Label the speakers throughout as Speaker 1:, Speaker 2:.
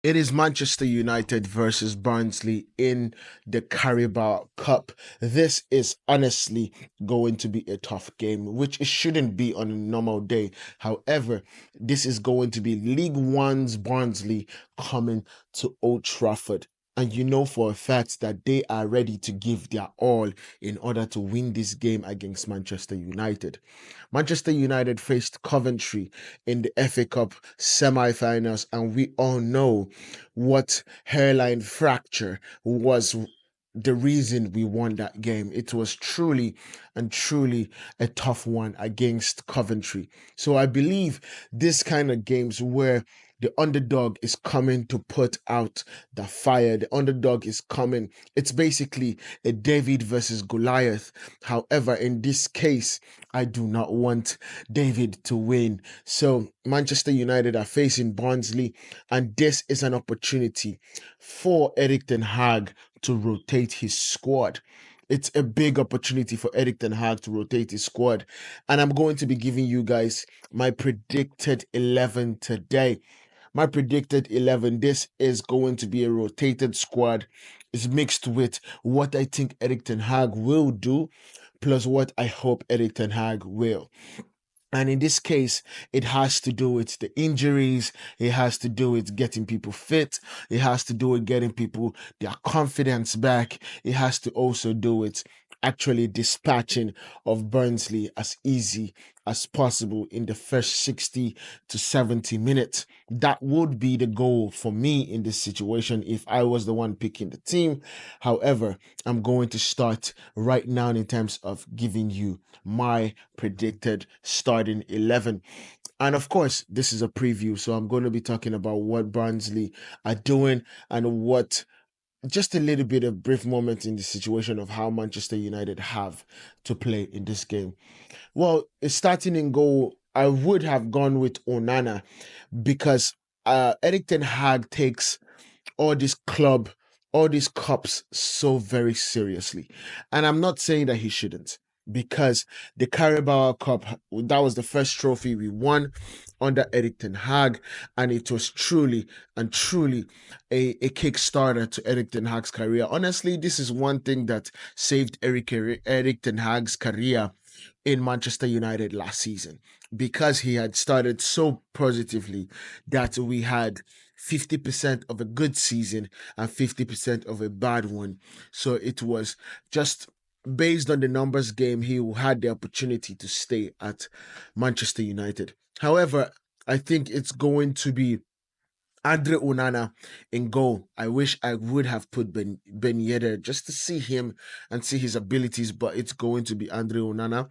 Speaker 1: It is Manchester United versus Barnsley in the Carabao Cup. This is honestly going to be a tough game, which it shouldn't be on a normal day. However, this is going to be League One's Barnsley coming to Old Trafford. And you know for a fact that they are ready to give their all in order to win this game against Manchester United. Manchester United faced Coventry in the FA Cup semi-finals, and we all know what hairline fracture was the reason we won that game. It was truly and truly a tough one against Coventry. So I believe this kind of games where the underdog is coming to put out the fire. The underdog is coming. It's basically a David versus Goliath. However, in this case, I do not want David to win. So Manchester United are facing Barnsley, and this is an opportunity for Eric Ten Hag to rotate his squad. It's a big opportunity for Eric Ten Hag to rotate his squad. And I'm going to be giving you guys my predicted 11 today. My predicted 11, this is going to be a rotated squad. It's mixed with what I think Eric Ten Hag will do, plus what I hope Eric Ten Hag will. And in this case, it has to do with the injuries. It has to do with getting people fit. It has to do with getting people their confidence back. It has to also do with actually dispatching of Barnsley as easy as possible in the first 60 to 70 minutes. That would be the goal for me in this situation if I was the one picking the team. However, I'm going to start right now in terms of giving you my predicted starting 11. And of course, this is a preview, so I'm going to be talking about what Barnsley are doing and what just a little bit of brief moment in the situation of how Manchester United have to play in this game. Well, starting in goal, I would have gone with Onana because Eric Ten Hag takes all this club, all these cups so very seriously. And I'm not saying that he shouldn't, because the Carabao Cup, that was the first trophy we won under Eric Ten Hag, and it was truly and truly a kickstarter to Eric Ten Hag's career. Honestly, this is one thing that saved Eric Ten Hag's career in Manchester United last season, because he had started so positively that we had 50% of a good season and 50% of a bad one. So it was just based on the numbers game, he had the opportunity to stay at Manchester United. However, I think it's going to be Andre Onana in goal. I wish I would have put Ben Yedder just to see him and see his abilities, but it's going to be Andre Onana.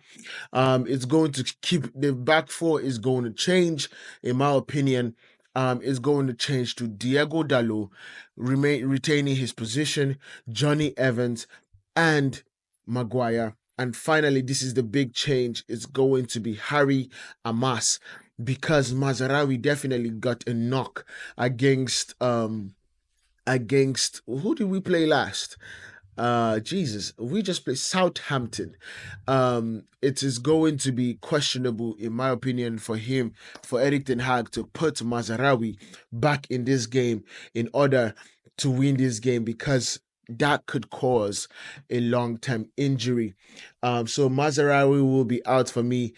Speaker 1: It's going to keep the back four is going to change, in my opinion. Is going to change to Diego Dalot, retaining his position, Johnny Evans, and Maguire. And finally, this is the big change. It's going to be Harry Amas, because Mazarawi definitely got a knock against who did we play last? Jesus, we just played Southampton. It is going to be questionable, in my opinion, for Eric Ten Hag to put Mazarawi back in this game in order to win this game, because that could cause a long-term injury. So Mazarawi will be out for me.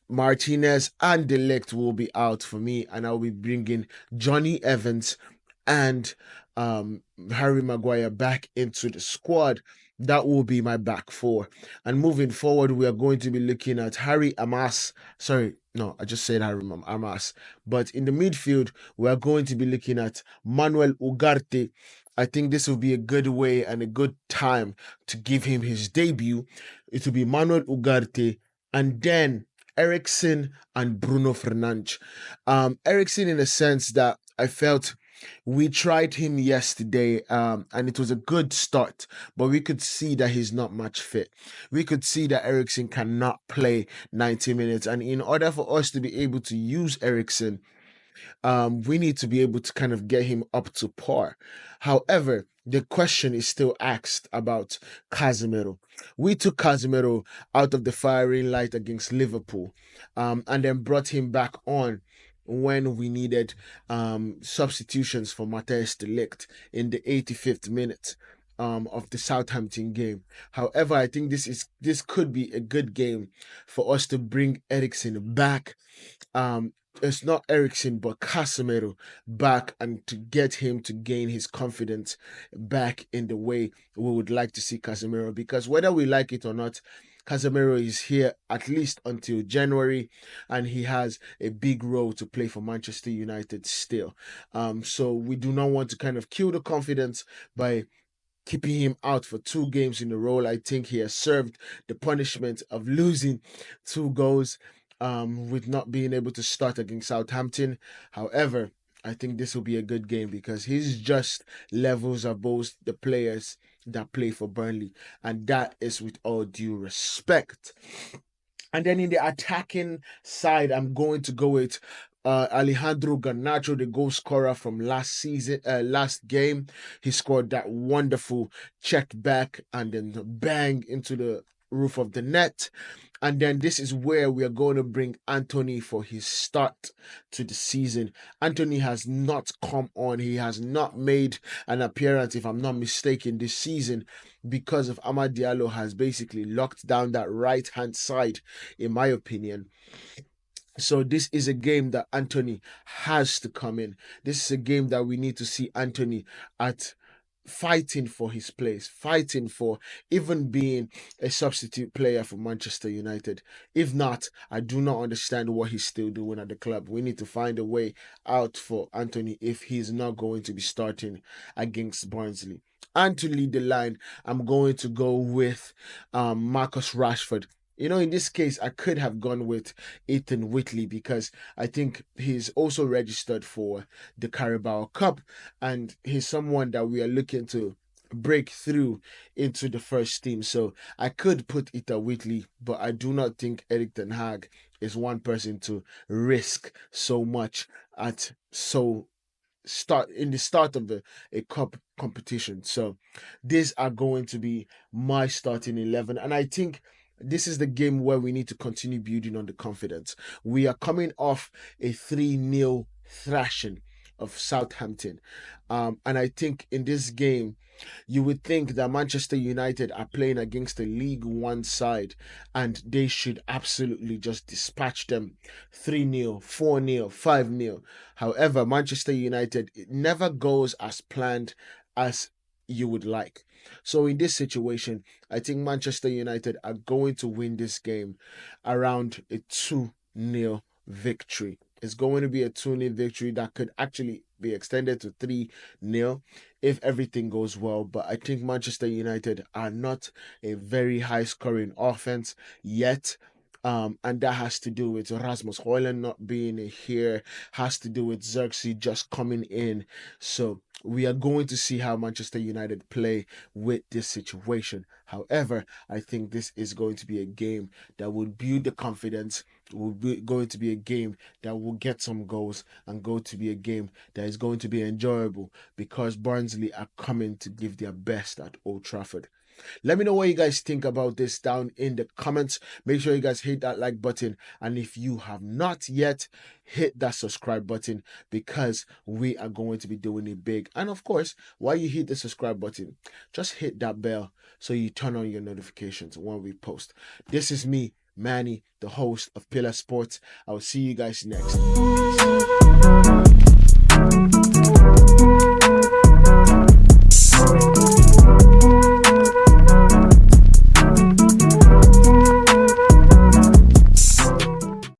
Speaker 1: Martinez and Delict will be out for me, and I'll be bringing Johnny Evans and Harry Maguire back into the squad. That will be my back four. And moving forward, we are going to be looking at Harry Amas. Sorry, no, I just said Harry Amas. But in the midfield, we are going to be looking at Manuel Ugarte. I think this will be a good way and a good time to give him his debut. It will be Manuel Ugarte and then Ericsson and Bruno Fernandes. Ericsson, in a sense that I felt we tried him yesterday, and it was a good start, but we could see that he's not much fit. We could see that Ericsson cannot play 90 minutes, and in order for us to be able to use Ericsson, we need to be able to kind of get him up to par. However, the question is still asked about Casemiro. We took Casemiro out of the firing light against Liverpool, and then brought him back on when we needed substitutions for Matthias de Ligt in the 85th minute of the Southampton game. However, I think this could be a good game for us to bring Eriksen back. It's not Ericsson but Casemiro back, and to get him to gain his confidence back in the way we would like to see Casemiro, because whether we like it or not, Casemiro is here at least until January, and he has a big role to play for Manchester United still. So we do not want to kind of kill the confidence by keeping him out for 2 games in a row. I think he has served the punishment of losing 2 goals with not being able to start against Southampton. However, I think this will be a good game because he's just levels above the players that play for Burnley, and that is with all due respect. And then in the attacking side, I'm going to go with Alejandro Garnacho, the goal scorer from last game. He scored that wonderful check back and then bang into the roof of the net. And then this is where we are going to bring Anthony for his start to the season. Anthony has not come on. He has not made an appearance, if I'm not mistaken, this season because of Amad Diallo has basically locked down that right hand side, in my opinion. So this is a game that Anthony has to come in. This is a game that we need to see Anthony at fighting for his place, fighting for even being a substitute player for Manchester United. If not, I do not understand what he's still doing at the club. We need to find a way out for Anthony if he's not going to be starting against Barnsley. And to lead the line, I'm going to go with Marcus Rashford. In this case, I could have gone with Ethan Whitley because I think he's also registered for the Carabao Cup, and he's someone that we are looking to break through into the first team. So I could put Ethan Whitley, but I do not think Eric Ten Hag is one person to risk so much at the start of a cup competition. So these are going to be my starting 11, and I think this is the game where we need to continue building on the confidence. We are coming off a 3-0 thrashing of Southampton, and I think in this game you would think that Manchester United are playing against a League One side and they should absolutely just dispatch them 3-0, 4-0, 5-0. However, Manchester United, it never goes as planned as you would like. So in this situation, I think Manchester United are going to win this game around a 2-0 victory. It's going to be a 2-0 victory that could actually be extended to 3-0 if everything goes well. But I think Manchester United are not a very high scoring offense yet. And that has to do with Rasmus Højlund not being here, has to do with Xerxes just coming in. So we are going to see how Manchester United play with this situation. However, I think this is going to be a game that will build the confidence, will be going to be a game that will get some goals, and going to be a game that is going to be enjoyable because Barnsley are coming to give their best at Old Trafford. Let me know what you guys think about this down in the comments. Make sure you guys hit that like button. And if you have not yet, hit that subscribe button because we are going to be doing it big. And of course, while you hit the subscribe button, just hit that bell so you turn on your notifications when we post. This is me, Manny, the host of Pillar Sports. I will see you guys next.